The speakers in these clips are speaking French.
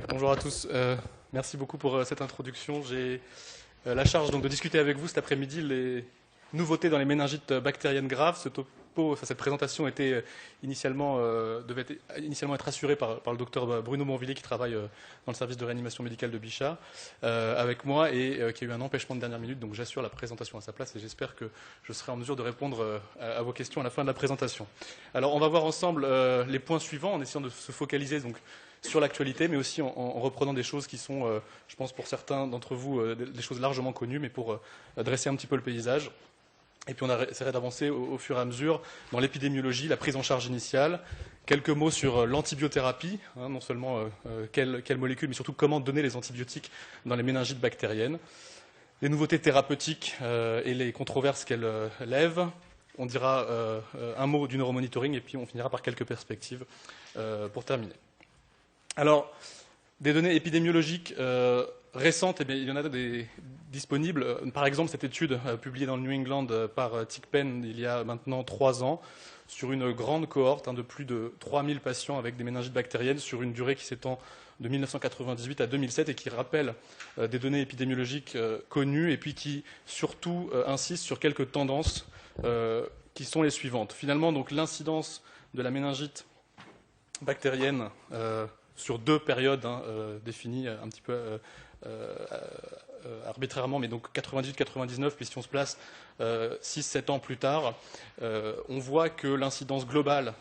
Bonjour à tous. Merci beaucoup pour cette introduction. J'ai la charge donc, de discuter avec vous cet après-midi les nouveautés dans les méningites bactériennes graves. Cette présentation était devait initialement être assurée par le docteur Bruno Monvillier qui travaille dans le service de réanimation médicale de Bichat avec moi et qui a eu un empêchement de dernière minute. Donc j'assure la présentation à sa place et j'espère que je serai en mesure de répondre à vos questions à la fin de la présentation. Alors on va voir ensemble les points suivants en essayant de se focaliser donc sur l'actualité, mais aussi en reprenant des choses qui sont, je pense pour certains d'entre vous, des choses largement connues, mais pour dresser un petit peu le paysage. Et puis on essaierait d'avancer au fur et à mesure dans l'épidémiologie, la prise en charge initiale, quelques mots sur l'antibiothérapie, non seulement quelles molécules, mais surtout comment donner les antibiotiques dans les méningites bactériennes, les nouveautés thérapeutiques et les controverses qu'elles lèvent. On dira un mot du neuromonitoring et puis on finira par quelques perspectives pour terminer. Alors, des données épidémiologiques récentes, eh bien, il y en a des disponibles. Par exemple, cette étude publiée dans le New England par Thigpen il y a maintenant 3 ans, sur une grande cohorte de plus de 3000 patients avec des méningites bactériennes sur une durée qui s'étend de 1998 à 2007 et qui rappelle des données épidémiologiques connues et puis qui surtout insiste sur quelques tendances qui sont les suivantes. Finalement, donc, l'incidence de la méningite bactérienne sur 2 périodes définies un petit peu arbitrairement, mais donc 98-99, puis si on se place 6-7 ans plus tard, on voit que l'incidence globale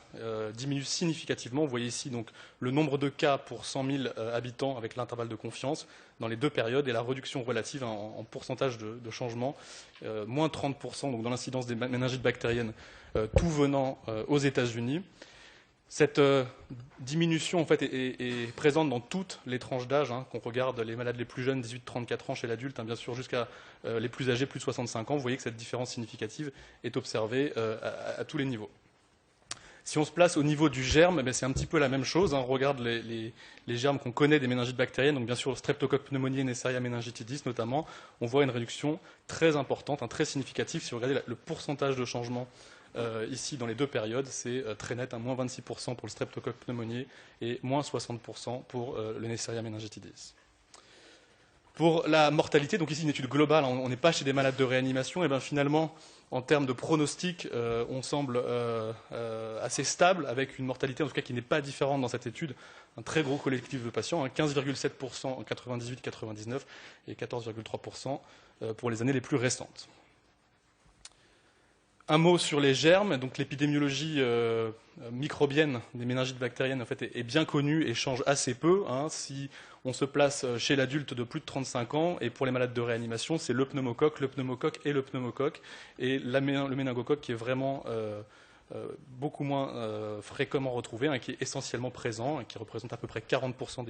diminue significativement. Vous voyez ici donc le nombre de cas pour 100 000 habitants avec l'intervalle de confiance dans les 2 périodes et la réduction relative en pourcentage de changement, moins 30% donc dans l'incidence des méningites bactériennes, tout venant aux États-Unis. Cette diminution en fait, est présente dans toutes les tranches d'âge, qu'on regarde les malades les plus jeunes, 18-34 ans chez l'adulte, bien sûr jusqu'à les plus âgés, plus de 65 ans. Vous voyez que cette différence significative est observée à tous les niveaux. Si on se place au niveau du germe, c'est un petit peu la même chose. On regarde les germes qu'on connaît des méningites bactériennes, donc bien sûr le Streptococcus pneumoniae, Neisseria meningitidis notamment. On voit une réduction très importante, très significative. Si vous regardez le pourcentage de changement ici, dans les 2 périodes, c'est très net, moins 26% pour le Streptococcus pneumoniae et moins 60% pour le Neisseria meningitidis. Pour la mortalité, donc ici une étude globale, on n'est pas chez des malades de réanimation, et bien finalement, en termes de pronostic, on semble assez stable, avec une mortalité en tout cas qui n'est pas différente dans cette étude, un très gros collectif de patients, 15,7% en 98-99 et 14,3% pour les années les plus récentes. Un mot sur les germes. Donc l'épidémiologie microbienne des méningites bactériennes en fait, est bien connue et change assez peu. Si on se place chez l'adulte de plus de 35 ans, et pour les malades de réanimation, c'est le pneumocoque et le pneumocoque, et le méningocoque qui est vraiment beaucoup moins fréquemment retrouvé, qui est essentiellement présent, et qui représente à peu près 40%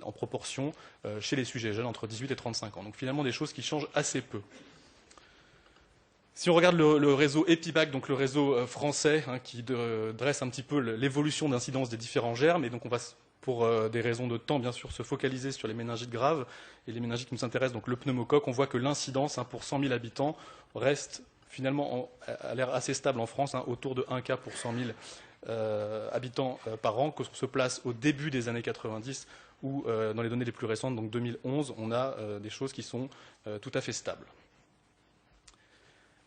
en proportion chez les sujets jeunes entre 18 et 35 ans. Donc finalement des choses qui changent assez peu. Si on regarde le réseau EpiBac, donc le réseau français, qui dresse un petit peu l'évolution d'incidence des différents germes, et donc on va, pour des raisons de temps bien sûr, se focaliser sur les méningites graves, et les méningites qui nous intéressent, donc le pneumocoque, on voit que l'incidence pour 100 000 habitants reste finalement à l'air assez stable en France, autour de 1 cas pour 100 000 habitants par an, qu'on se place au début des années 90, ou dans les données les plus récentes, donc 2011, on a des choses qui sont tout à fait stables.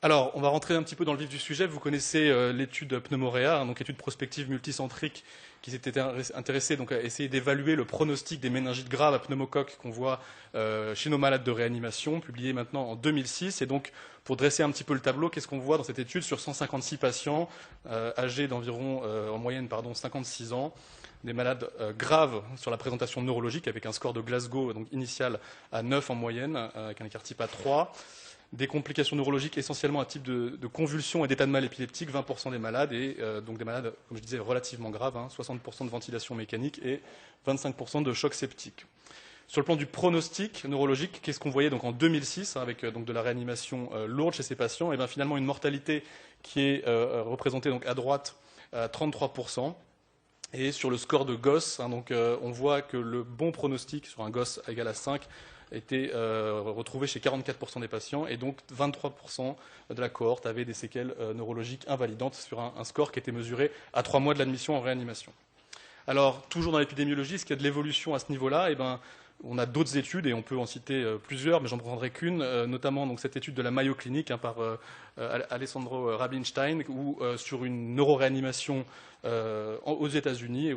Alors, on va rentrer un petit peu dans le vif du sujet. Vous connaissez l'étude Pneumorea, donc étude prospective multicentrique qui s'était intéressée donc, à essayer d'évaluer le pronostic des méningites graves à pneumocoque qu'on voit chez nos malades de réanimation, publiée maintenant en 2006. Et donc, pour dresser un petit peu le tableau, qu'est-ce qu'on voit dans cette étude sur 156 patients âgés d'environ, en moyenne, 56 ans, des malades graves sur la présentation neurologique avec un score de Glasgow donc initial à 9 en moyenne, avec un écart type à 3. Des complications neurologiques essentiellement à type de convulsions et d'état de mal épileptique, 20% des malades, et donc des malades, comme je disais, relativement graves, 60% de ventilation mécanique et 25% de choc septique. Sur le plan du pronostic neurologique, qu'est-ce qu'on voyait donc en 2006 avec donc de la réanimation lourde chez ces patients? Et bien finalement une mortalité qui est représentée donc à droite à 33%. Et sur le score de Goss, donc, on voit que le bon pronostic sur un Goss égal à 5 était retrouvé chez 44% des patients, et donc 23% de la cohorte avait des séquelles neurologiques invalidantes sur un score qui était mesuré à 3 mois de l'admission en réanimation. Alors, toujours dans l'épidémiologie, est-ce qu'il y a de l'évolution à ce niveau-là? On a d'autres études, et on peut en citer plusieurs, mais j'en prendrai qu'une, notamment donc, cette étude de la Mayo Clinic par Alessandro Rabinstein, où sur une neuroréanimation aux États-Unis,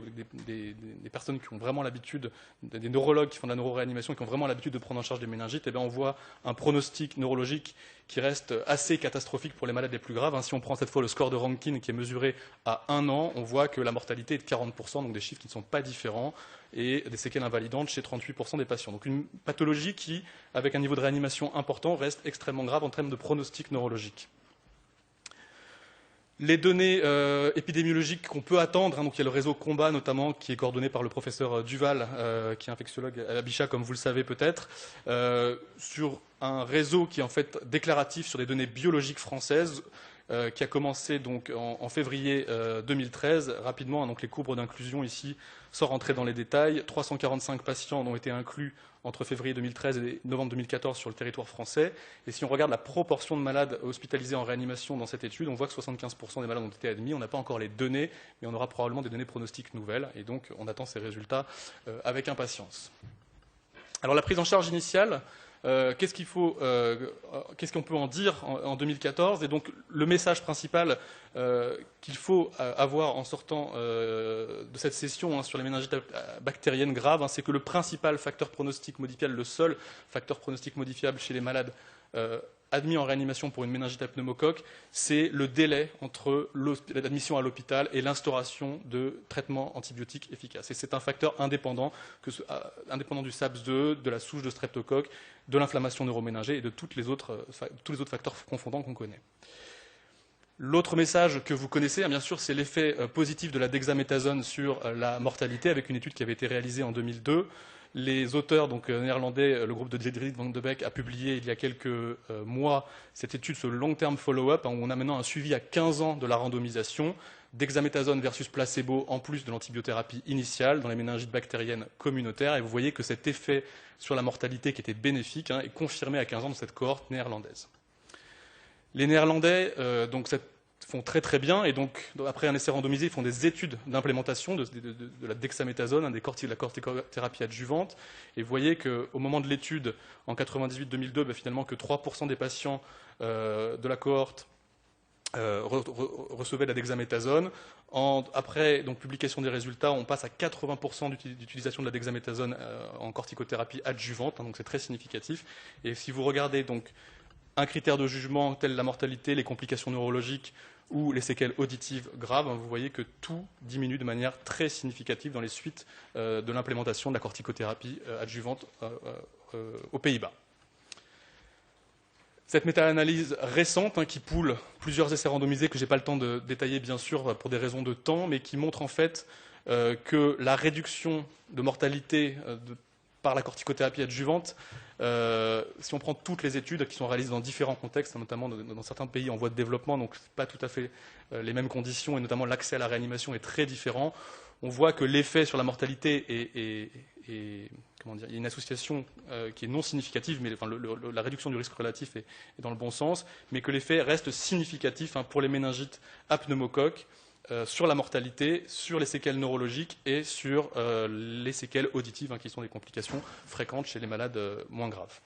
des personnes qui ont vraiment l'habitude, des neurologues qui font de la neuroréanimation, qui ont vraiment l'habitude de prendre en charge des méningites, on voit un pronostic neurologique qui reste assez catastrophique pour les malades les plus graves. Si on prend cette fois le score de Rankin qui est mesuré à 1 an, on voit que la mortalité est de 40%, donc des chiffres qui ne sont pas différents, et des séquelles invalidantes chez 38% des patients. Donc une pathologie qui, avec un niveau de réanimation important, reste extrêmement grave en termes de pronostic neurologique. Les données épidémiologiques qu'on peut attendre, donc il y a le réseau Combat notamment, qui est coordonné par le professeur Duval, qui est infectiologue à la Bichat, comme vous le savez peut-être, sur un réseau qui est en fait déclaratif sur des données biologiques françaises, qui a commencé donc en février 2013, rapidement, donc les courbes d'inclusion ici, sans rentrer dans les détails. 345 patients ont été inclus entre février 2013 et novembre 2014 sur le territoire français. Et si on regarde la proportion de malades hospitalisés en réanimation dans cette étude, on voit que 75% des malades ont été admis. On n'a pas encore les données, mais on aura probablement des données pronostiques nouvelles. Et donc, on attend ces résultats avec impatience. Alors, la prise en charge initiale, qu'est-ce qu'on peut en dire en 2014? Et donc, le message principal qu'il faut avoir en sortant de cette session sur les méningites bactériennes graves, c'est que le principal facteur pronostic modifiable, le seul facteur pronostic modifiable chez les malades admis en réanimation pour une méningite à pneumocoque, c'est le délai entre l'admission à l'hôpital et l'instauration de traitements antibiotiques efficaces. Et c'est un facteur indépendant, indépendant du SAPS2, de la souche de streptocoque, de l'inflammation neuroméningée et de tous les autres facteurs confondants qu'on connaît. L'autre message que vous connaissez, bien sûr, c'est l'effet positif de la dexaméthasone sur la mortalité, avec une étude qui avait été réalisée en 2002. Les auteurs néerlandais, le groupe de Diederik van de Beek, a publié il y a quelques mois cette étude, ce long-term follow-up, où on a maintenant un suivi à 15 ans de la randomisation, dexaméthasone versus placebo, en plus de l'antibiothérapie initiale dans les méningites bactériennes communautaires. Et vous voyez que cet effet sur la mortalité qui était bénéfique est confirmé à 15 ans dans cette cohorte néerlandaise. Les Néerlandais font très très bien, et donc après un essai randomisé, ils font des études d'implémentation de la dexaméthasone, de la corticothérapie adjuvante, et vous voyez qu'au moment de l'étude, en 98-2002, finalement que 3% des patients de la cohorte recevaient de la dexaméthasone. Après publication des résultats, on passe à 80% d'utilisation de la dexaméthasone en corticothérapie adjuvante, donc c'est très significatif. Et si vous regardez un critère de jugement tel la mortalité, les complications neurologiques ou les séquelles auditives graves, vous voyez que tout diminue de manière très significative dans les suites de l'implémentation de la corticothérapie adjuvante aux Pays-Bas. Cette méta-analyse récente, qui poule plusieurs essais randomisés que je n'ai pas le temps de détailler bien sûr pour des raisons de temps, mais qui montre en fait que la réduction de mortalité par la corticothérapie adjuvante, si on prend toutes les études qui sont réalisées dans différents contextes, notamment dans certains pays en voie de développement, donc ce n'est pas tout à fait les mêmes conditions, et notamment l'accès à la réanimation est très différent, on voit que l'effet sur la mortalité est il y a une association qui est non significative, mais la réduction du risque relatif est dans le bon sens, mais que l'effet reste significatif pour les méningites à pneumocoque, sur la mortalité, sur les séquelles neurologiques et sur les séquelles auditives, qui sont des complications fréquentes chez les malades moins graves.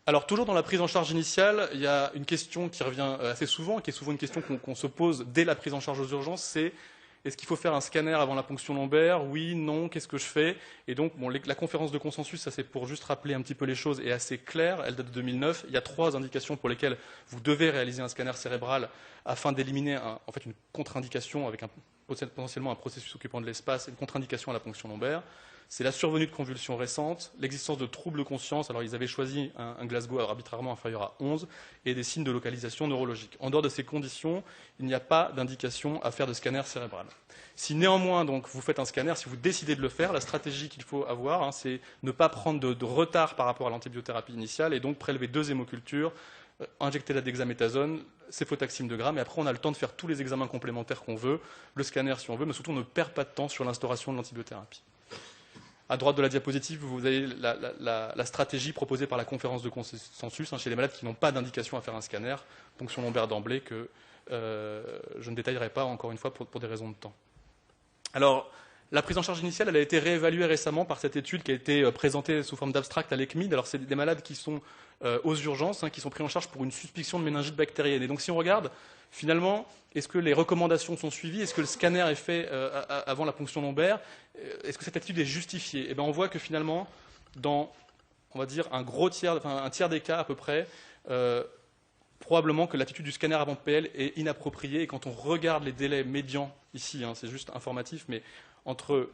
Alors, toujours dans la prise en charge initiale, il y a une question qui revient assez souvent, qui est souvent une question qu'on se pose dès la prise en charge aux urgences, c'est: est-ce qu'il faut faire un scanner avant la ponction lombaire? Oui, non, qu'est-ce que je fais? Et donc, la conférence de consensus, ça c'est pour juste rappeler un petit peu les choses, est assez claire, elle date de 2009. Il y a 3 indications pour lesquelles vous devez réaliser un scanner cérébral afin d'éliminer une contre-indication avec potentiellement un processus occupant de l'espace et une contre-indication à la ponction lombaire. C'est la survenue de convulsions récentes, l'existence de troubles de conscience, alors ils avaient choisi un Glasgow arbitrairement inférieur à 11, et des signes de localisation neurologique. En dehors de ces conditions, il n'y a pas d'indication à faire de scanner cérébral. Si néanmoins vous faites un scanner, si vous décidez de le faire, la stratégie qu'il faut avoir, c'est ne pas prendre de retard par rapport à l'antibiothérapie initiale, et donc prélever 2 hémocultures, injecter la dexaméthasone, céfotaxime 2 grammes, et après on a le temps de faire tous les examens complémentaires qu'on veut, le scanner si on veut, mais surtout on ne perd pas de temps sur l'instauration de l'antibiothérapie. À droite de la diapositive, vous avez la stratégie proposée par la conférence de consensus chez les malades qui n'ont pas d'indication à faire un scanner, ponction lombaire d'emblée, que je ne détaillerai pas encore une fois pour des raisons de temps. Alors, la prise en charge initiale, elle a été réévaluée récemment par cette étude qui a été présentée sous forme d'abstract à l'ECMID. Alors, c'est des malades qui sont aux urgences, qui sont pris en charge pour une suspicion de méningite bactérienne. Et donc, si on regarde, finalement, est-ce que les recommandations sont suivies? Est-ce que le scanner est fait avant la ponction lombaire? Est-ce que cette attitude est justifiée? Eh bien, on voit que finalement, dans, on va dire, un tiers des cas à peu près, probablement que l'attitude du scanner avant PL est inappropriée. Et quand on regarde les délais médians, ici, c'est juste informatif, mais entre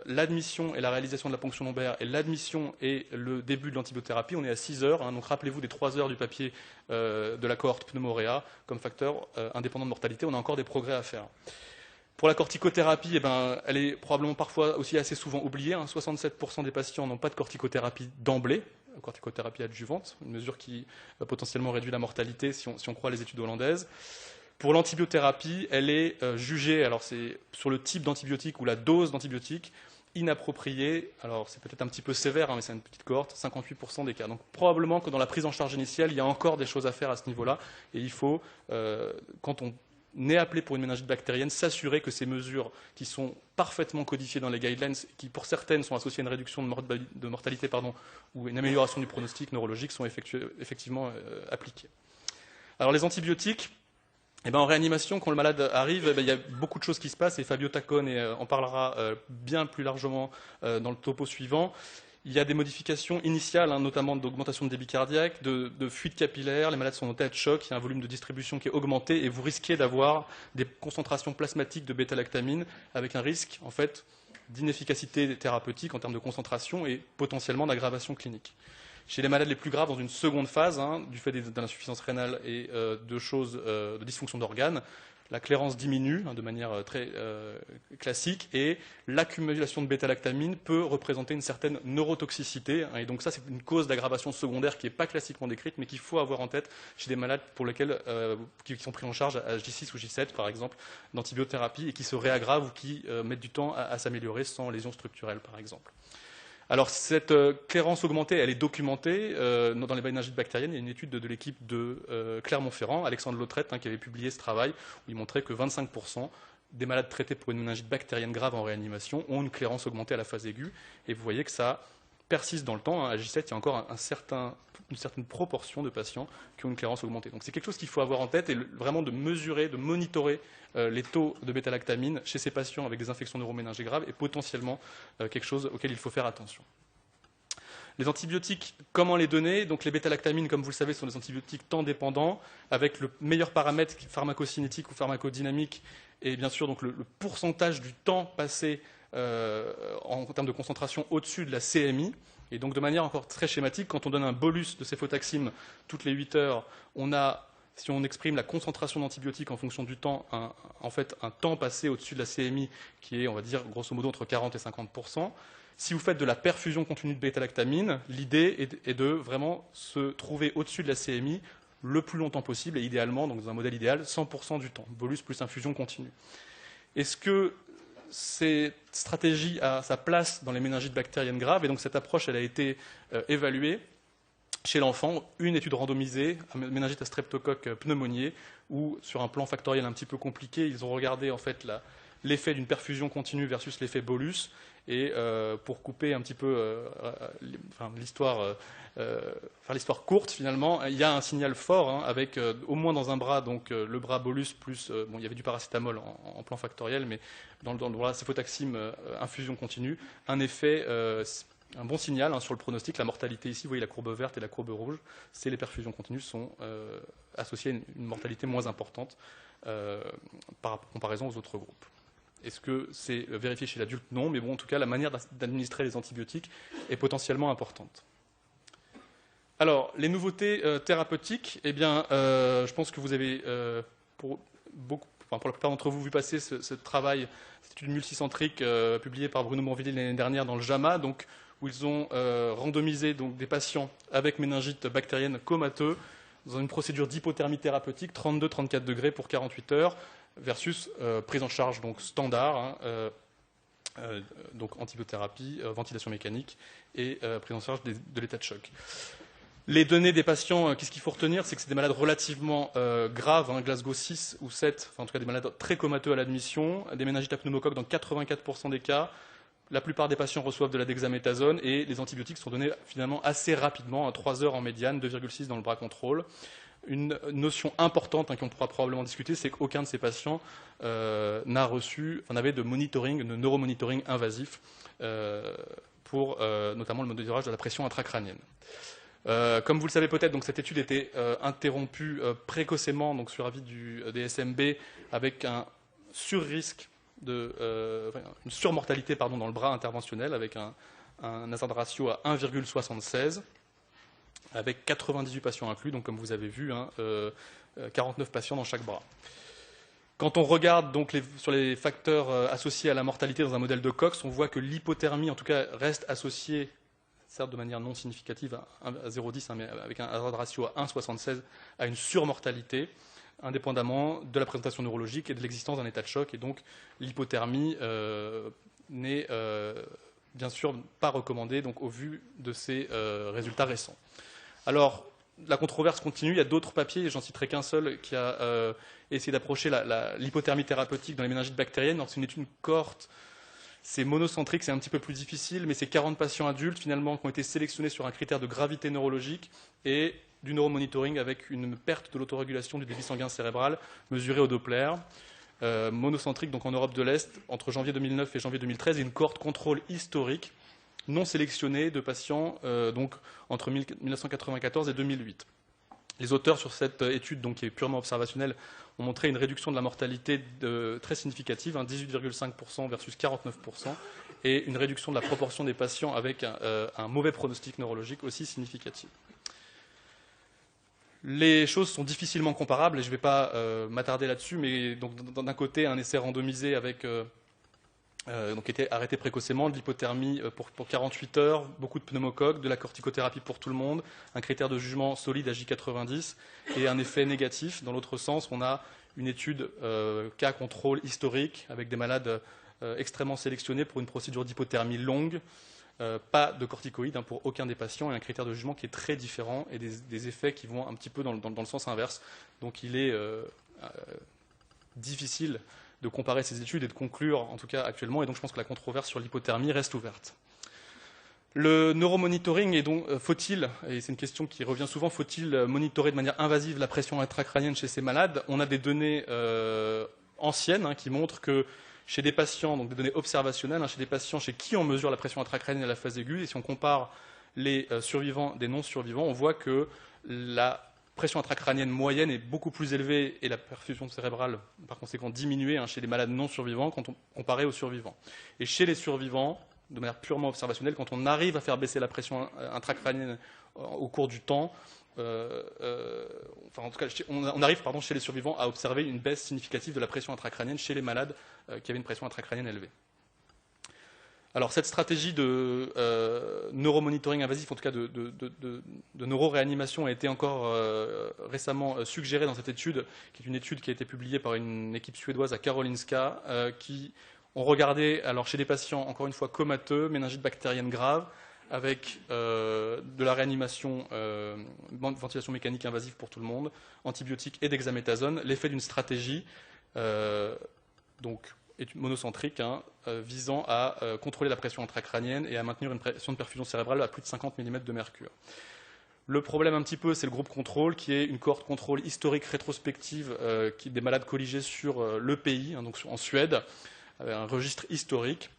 l'admission et la réalisation de la ponction lombaire et l'admission et le début de l'antibiothérapie, on est à 6 heures. Donc rappelez-vous des 3 heures du papier de la cohorte pneumoréa comme facteur indépendant de mortalité. On a encore des progrès à faire. Pour la corticothérapie, eh ben, elle est probablement parfois aussi assez souvent oubliée. 67% des patients n'ont pas de corticothérapie d'emblée, corticothérapie adjuvante, une mesure qui potentiellement réduit la mortalité si on croit les études hollandaises. Pour l'antibiothérapie, elle est jugée, alors c'est sur le type d'antibiotique ou la dose d'antibiotique, inappropriée. Alors c'est peut-être un petit peu sévère, mais c'est une petite cohorte, 58% des cas. Donc probablement que dans la prise en charge initiale, il y a encore des choses à faire à ce niveau-là. Et il faut, quand on est appelé pour une méningite bactérienne, s'assurer que ces mesures qui sont parfaitement codifiées dans les guidelines, qui pour certaines sont associées à une réduction de mortalité ou une amélioration du pronostic neurologique, sont effectivement appliquées. Alors les antibiotiques, eh ben, en réanimation, quand le malade arrive, il y a beaucoup de choses qui se passent, et Fabio Taccone en parlera bien plus largement dans le topo suivant. Il y a des modifications initiales, notamment d'augmentation de débit cardiaque, de fuite capillaire, les malades sont en état de choc, il y a un volume de distribution qui est augmenté, et vous risquez d'avoir des concentrations plasmatiques de bêta-lactamine, avec un risque, en fait, d'inefficacité thérapeutique en termes de concentration et potentiellement d'aggravation clinique. Chez les malades les plus graves, dans une seconde phase, du fait de l'insuffisance rénale et de dysfonction d'organes, la clairance diminue de manière très classique et l'accumulation de bêta-lactamine peut représenter une certaine neurotoxicité. Et donc ça, c'est une cause d'aggravation secondaire qui n'est pas classiquement décrite, mais qu'il faut avoir en tête chez des malades pour lesquels, qui sont pris en charge à J6 ou J7, par exemple, d'antibiothérapie et qui se réaggravent ou qui mettent du temps à s'améliorer sans lésion structurelle, par exemple. Alors, cette clairance augmentée, elle est documentée dans les méningites bactériennes. Il y a une étude de l'équipe de Clermont-Ferrand, Alexandre Lautrette, qui avait publié ce travail, où il montrait que 25% des malades traités pour une méningite bactérienne grave en réanimation ont une clairance augmentée à la phase aiguë. Et vous voyez que ça persiste dans le temps. À J7, il y a encore une certaine proportion de patients qui ont une clairance augmentée. Donc c'est quelque chose qu'il faut avoir en tête et vraiment de mesurer, de monitorer les taux de bêta-lactamine chez ces patients avec des infections neuroméningées graves est potentiellement quelque chose auquel il faut faire attention. Les antibiotiques, comment les donner? Donc les bêta-lactamines, comme vous le savez, sont des antibiotiques temps dépendants, avec le meilleur paramètre pharmacocinétique ou pharmacodynamique, et bien sûr donc le pourcentage du temps passé en termes de concentration au-dessus de la CMI. Et donc de manière encore très schématique, quand on donne un bolus de céfotaxime toutes les 8 heures, on a, si on exprime la concentration d'antibiotiques en fonction du temps, en fait un temps passé au-dessus de la CMI qui est, on va dire, grosso modo entre 40 et 50%. Si vous faites de la perfusion continue de bêta-lactamine, l'idée est de vraiment se trouver au-dessus de la CMI le plus longtemps possible et idéalement, donc dans un modèle idéal, 100% du temps, bolus plus infusion continue. Est-ce que cette stratégie a sa place dans les méningites bactériennes graves? Et donc cette approche, elle a été évaluée chez l'enfant, une étude randomisée, méningite à streptocoque pneumoniae, où sur un plan factoriel un petit peu compliqué, ils ont regardé en fait l'effet d'une perfusion continue versus l'effet bolus. Et pour couper un petit peu l'histoire courte, finalement, il y a un signal fort avec au moins dans un bras, donc le bras bolus plus, il y avait du paracétamol en plan factoriel, mais dans le bras céfotaxime infusion continue, un effet, un bon signal sur le pronostic. La mortalité ici, vous voyez la courbe verte et la courbe rouge, c'est les perfusions continues sont associées à une mortalité moins importante par comparaison aux autres groupes. Est-ce que c'est vérifié chez l'adulte? Non, mais bon, en tout cas, la manière d'administrer les antibiotiques est potentiellement importante. Alors, les nouveautés thérapeutiques, eh bien, je pense que vous avez, pour la plupart d'entre vous, vu passer ce travail, cette étude multicentrique publiée par Bruno Morvillier l'année dernière dans le JAMA, donc, où ils ont randomisé donc, des patients avec méningite bactérienne comateux dans une procédure d'hypothermie thérapeutique, 32-34 degrés pour 48 heures, versus prise en charge donc standard, donc antibiothérapie, ventilation mécanique et prise en charge de l'état de choc. Les données des patients, qu'est-ce qu'il faut retenir? C'est que c'est des malades relativement graves, hein, Glasgow 6 ou 7, enfin en tout cas des malades très comateux à l'admission, des méningites à pneumocoque dans 84% des cas. La plupart des patients reçoivent de la dexaméthasone et les antibiotiques sont donnés finalement assez rapidement, à 3 heures en médiane, 2,6 dans le bras contrôle. Une notion importante qu'on pourra probablement discuter, c'est qu'aucun de ces patients n'avait de monitoring, de neuromonitoring invasif pour notamment le monitorage de la pression intracrânienne. Comme vous le savez peut-être, donc cette étude était interrompue précocement donc sur avis du DSMB avec un surrisque une surmortalité dans le bras interventionnel avec un hazard ratio à 1,76 avec 98 patients inclus, donc comme vous avez vu, 49 patients dans chaque bras. Quand on regarde donc sur les facteurs associés à la mortalité dans un modèle de Cox, on voit que l'hypothermie en tout cas reste associée, certes de manière non significative à 0,10, mais avec un hazard ratio à 1,76 à une surmortalité, indépendamment de la présentation neurologique et de l'existence d'un état de choc. Et donc l'hypothermie n'est bien sûr pas recommandée donc, au vu de ces résultats récents. Alors, la controverse continue. Il y a d'autres papiers, j'en citerai qu'un seul, qui a essayé d'approcher l'hypothermie thérapeutique dans les méningites bactériennes. C'est une étude cohorte, c'est monocentrique, c'est un petit peu plus difficile, mais c'est 40 patients adultes finalement qui ont été sélectionnés sur un critère de gravité neurologique et du neuromonitoring avec une perte de l'autorégulation du débit sanguin cérébral mesurée au Doppler. Monocentrique, donc en Europe de l'Est, entre janvier 2009 et janvier 2013, et une cohorte contrôle historique non sélectionnée de patients donc entre 1994 et 2008. Les auteurs sur cette étude, donc, qui est purement observationnelle, ont montré une réduction de la mortalité très significative, 18,5% versus 49%, et une réduction de la proportion des patients avec un mauvais pronostic neurologique aussi significative. Les choses sont difficilement comparables et je ne vais pas m'attarder là-dessus, mais d'un côté, un essai randomisé avec donc était arrêté précocement, de l'hypothermie pour 48 heures, beaucoup de pneumocoques, de la corticothérapie pour tout le monde, un critère de jugement solide à J90 et un effet négatif. Dans l'autre sens, on a une étude cas contrôle historique avec des malades extrêmement sélectionnés pour une procédure d'hypothermie longue, pas de corticoïdes pour aucun des patients et un critère de jugement qui est très différent et des effets qui vont un petit peu dans le sens inverse. Donc il est difficile de comparer ces études et de conclure, en tout cas actuellement, et donc je pense que la controverse sur l'hypothermie reste ouverte. Le neuromonitoring, et donc faut-il, et c'est une question qui revient souvent, faut-il monitorer de manière invasive la pression intracrânienne chez ces malades? On a des données anciennes qui montrent que chez des patients, donc des données observationnelles, chez des patients chez qui on mesure la pression intracrânienne à la phase aiguë, et si on compare les survivants des non-survivants, on voit que la pression intracrânienne moyenne est beaucoup plus élevée et la perfusion cérébrale, par conséquent, diminuée chez les malades non survivants quand on comparait aux survivants. Et chez les survivants, de manière purement observationnelle, quand on arrive à faire baisser la pression intracrânienne au cours du temps, en tout cas, on arrive chez les survivants à observer une baisse significative de la pression intracrânienne chez les malades qui avaient une pression intracrânienne élevée. Alors cette stratégie de neuromonitoring invasif, en tout cas de neuroréanimation, a été encore récemment suggérée dans cette étude, qui est une étude qui a été publiée par une équipe suédoise à Karolinska, qui ont regardé alors chez des patients, encore une fois, comateux, méningite bactérienne grave, avec de la réanimation, ventilation mécanique invasive pour tout le monde, antibiotiques et dexaméthasone, l'effet d'une stratégie donc monocentrique visant à contrôler la pression intracrânienne et à maintenir une pression de perfusion cérébrale à plus de 50 mm de mercure. Le problème un petit peu, c'est le groupe contrôle, qui est une cohorte contrôle historique rétrospective des malades colligés sur le pays, donc en Suède, avec un registre historique.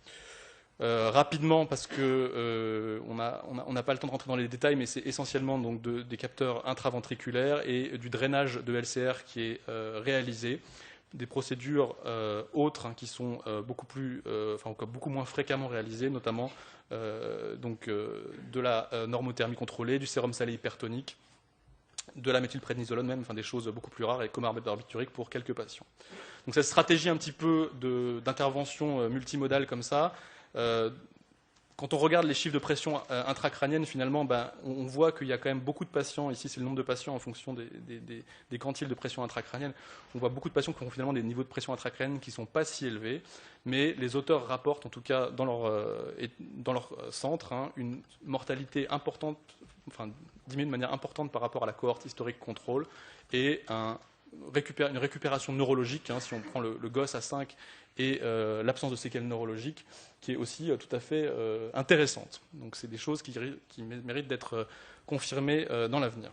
Rapidement, parce que on n'a pas le temps de rentrer dans les détails, mais c'est essentiellement donc des capteurs intraventriculaires et du drainage de LCR qui est réalisé. Des procédures autres qui sont beaucoup moins fréquemment réalisées, notamment de la normothermie contrôlée, du sérum salé hypertonique, de la méthylprednisolone même, des choses beaucoup plus rares, et comarb barbiturique pour quelques patients. Donc cette stratégie un petit peu d'intervention multimodale comme ça, quand on regarde les chiffres de pression intracrânienne, finalement, on voit qu'il y a quand même beaucoup de patients, ici c'est le nombre de patients en fonction des quantiles de pression intracrânienne, on voit beaucoup de patients qui ont finalement des niveaux de pression intracrânienne qui ne sont pas si élevés, mais les auteurs rapportent, en tout cas dans leur centre, une mortalité importante, diminué de manière importante par rapport à la cohorte historique contrôle et une récupération neurologique, si on prend le gosse à 5 et l'absence de séquelles neurologiques, qui est aussi tout à fait intéressante. Donc c'est des choses qui méritent d'être confirmées dans l'avenir.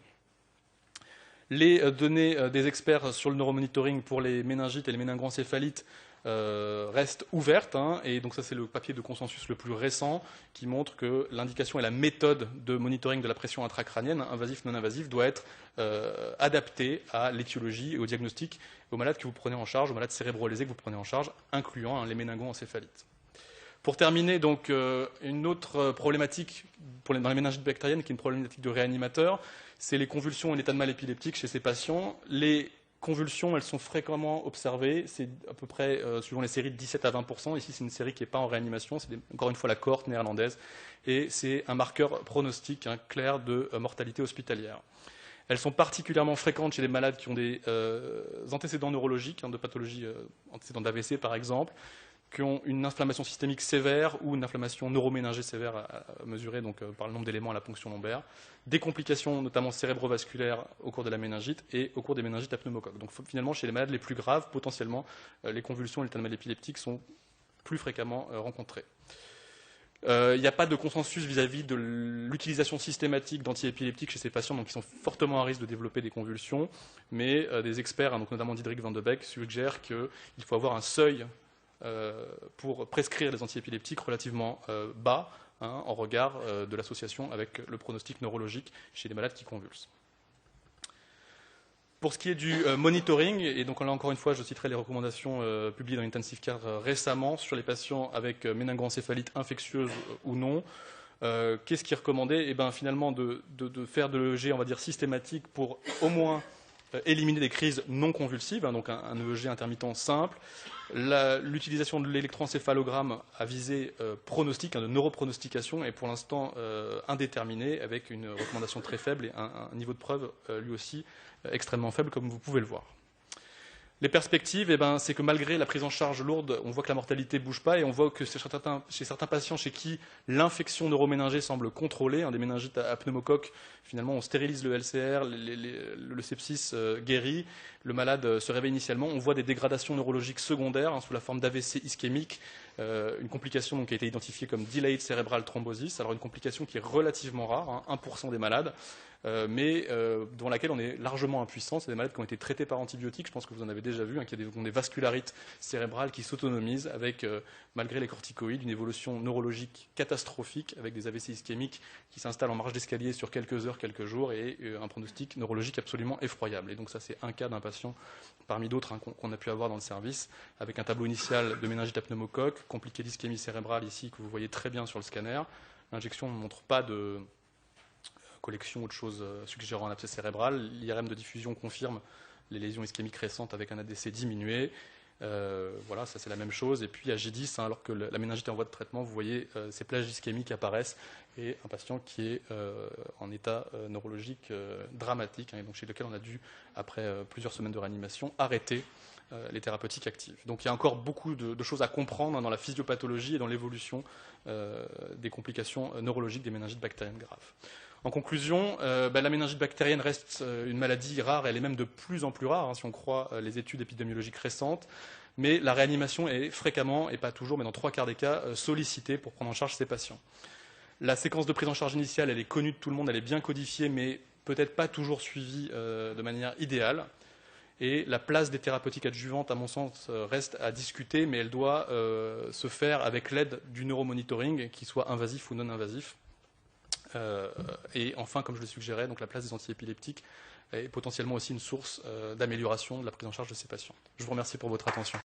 Les données des experts sur le neuromonitoring pour les méningites et les méningoencéphalites restent ouvertes, et donc ça c'est le papier de consensus le plus récent qui montre que l'indication et la méthode de monitoring de la pression intracrânienne, invasif, non invasif, doit être adaptée à l'étiologie et au diagnostic aux malades que vous prenez en charge, aux malades cérébro-lésés que vous prenez en charge, incluant les méningoencéphalites. Pour terminer, donc, une autre problématique dans les méningites bactériennes, qui est une problématique de réanimateur, c'est les convulsions et l'état de mal épileptique chez ces patients. Les convulsions, elles sont fréquemment observées. C'est à peu près, suivant les séries, de 17 à 20%. Ici, c'est une série qui n'est pas en réanimation. C'est encore une fois la cohorte néerlandaise. Et c'est un marqueur pronostic clair de mortalité hospitalière. Elles sont particulièrement fréquentes chez les malades qui ont des antécédents neurologiques, de pathologies, antécédents d'AVC par exemple, qui ont une inflammation systémique sévère ou une inflammation neuroméningée sévère à mesurer donc, par le nombre d'éléments à la ponction lombaire, des complications notamment cérébrovasculaires au cours de la méningite et au cours des méningites à pneumocoque. Donc finalement, chez les malades les plus graves, potentiellement, les convulsions et l'état de mal épileptique sont plus fréquemment rencontrés. Il n'y a pas de consensus vis-à-vis de l'utilisation systématique d'antiépileptiques chez ces patients, donc qui sont fortement à risque de développer des convulsions, mais des experts, donc notamment Diederik Van de Beek, suggèrent qu'il faut avoir un seuil pour prescrire les antiépileptiques relativement bas, en regard de l'association avec le pronostic neurologique chez les malades qui convulsent. Pour ce qui est du monitoring, et donc là encore une fois je citerai les recommandations publiées dans Intensive Care récemment sur les patients avec méningoencéphalite infectieuse ou non, qu'est-ce qui est recommandé? Finalement de faire de l'EEG, on va dire, systématique pour au moins éliminer des crises non convulsives, donc un EEG intermittent simple. L'utilisation de l'électroencéphalogramme à visée pronostic, de neuropronostication, est pour l'instant indéterminée, avec une recommandation très faible et un niveau de preuve lui aussi extrêmement faible, comme vous pouvez le voir. Les perspectives, c'est que malgré la prise en charge lourde, on voit que la mortalité ne bouge pas, et on voit que chez certains patients chez qui l'infection neuroméningée semble contrôlée, des méningites à pneumocoque, finalement on stérilise le LCR, le sepsis guérit, le malade se réveille initialement, on voit des dégradations neurologiques secondaires sous la forme d'AVC ischémique, une complication donc, qui a été identifiée comme delayed cerebral thrombosis, alors une complication qui est relativement rare, 1% des malades, mais dans laquelle on est largement impuissant. C'est des malades qui ont été traités par antibiotiques, je pense que vous en avez déjà vu, qui ont des vascularites cérébrales qui s'autonomisent avec, malgré les corticoïdes, une évolution neurologique catastrophique avec des AVC ischémiques qui s'installent en marge d'escalier sur quelques heures, quelques jours, et un pronostic neurologique absolument effroyable. Et donc ça, c'est un cas d'un patient parmi d'autres qu'on a pu avoir dans le service, avec un tableau initial de méningite à pneumocoque, compliqué d'ischémie cérébrale ici, que vous voyez très bien sur le scanner. L'injection ne montre pas de collection ou de choses suggérant un abcès cérébral. L'IRM de diffusion confirme les lésions ischémiques récentes avec un ADC diminué. Voilà, ça c'est la même chose. Et puis à J10, alors que la méningite est en voie de traitement, vous voyez ces plages ischémiques apparaissent et un patient qui est en état neurologique dramatique, et donc chez lequel on a dû, après plusieurs semaines de réanimation, arrêter les thérapeutiques actives. Donc il y a encore beaucoup de choses à comprendre dans la physiopathologie et dans l'évolution des complications neurologiques des méningites bactériennes graves. En conclusion, la méningite bactérienne reste une maladie rare, elle est même de plus en plus rare, si on croit les études épidémiologiques récentes, mais la réanimation est fréquemment, et pas toujours, mais dans 3/4 des cas, sollicitée pour prendre en charge ces patients. La séquence de prise en charge initiale, elle est connue de tout le monde, elle est bien codifiée, mais peut-être pas toujours suivie de manière idéale. Et la place des thérapeutiques adjuvantes, à mon sens, reste à discuter, mais elle doit se faire avec l'aide du neuromonitoring, qu'il soit invasif ou non invasif. Et enfin, comme je le suggérais, donc la place des antiépileptiques est potentiellement aussi une source d'amélioration de la prise en charge de ces patients. Je vous remercie pour votre attention.